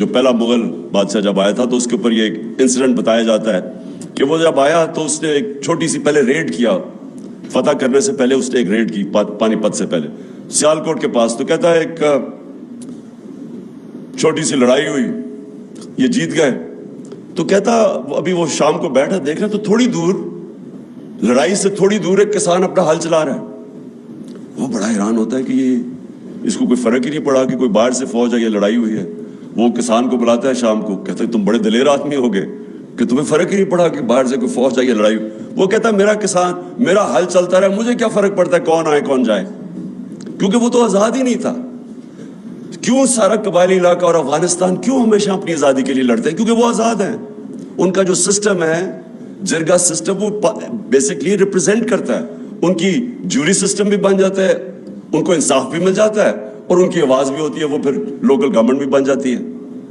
جو پہلا مغل بادشاہ جب آیا تھا تو اس کے اوپر یہ ایک انسیڈنٹ بتایا جاتا ہے کہ وہ جب آیا تو اس نے ایک چھوٹی سی پہلے ریڈ کیا، فتح کرنے سے پہلے اس نے ایک ریڈ کی پانی پت سے پہلے سیالکوٹ کے پاس. تو کہتا ہے ایک چھوٹی سی لڑائی ہوئی، یہ جیت گئے. تو کہتا ابھی وہ شام کو بیٹھا دیکھ رہا تو تھوڑی دور، لڑائی سے تھوڑی دور ایک کسان اپنا ہل چلا رہا ہے. وہ بڑا حیران ہوتا ہے کہ یہ اس کو کوئی فرق ہی نہیں پڑا کہ کوئی باہر سے فوج ہے یا لڑائی ہوئی ہے. وہ کسان کو بلاتا ہے شام کو، کہتا ہے تم بڑے دلیر آدمی ہو گئے کہ تمہیں فرق ہی نہیں پڑا کہ باہر سے کوئی فوج ہے یا لڑائی. وہ کہتا ہے میرا کسان، میرا حل چلتا رہا، مجھے کیا فرق پڑتا ہے کون آئے کون جائے، کیونکہ وہ تو آزاد ہی نہیں تھا. کیوں سارا قبائلی علاقہ اور افغانستان کیوں ہمیشہ اپنی آزادی کے لیے لڑتے ہیں؟ کیونکہ وہ آزاد ہیں. ان کا جو سسٹم ہے جرگا سسٹم، وہ بیسکلی ریپرزینٹ کرتا ہے. ان کی جوری سسٹم بھی بن جاتا ہے، ان کو انصاف بھی مل جاتا ہے اور ان کی آواز بھی ہوتی ہے، وہ پھر لوکل گورنمنٹ بھی بن جاتی ہے.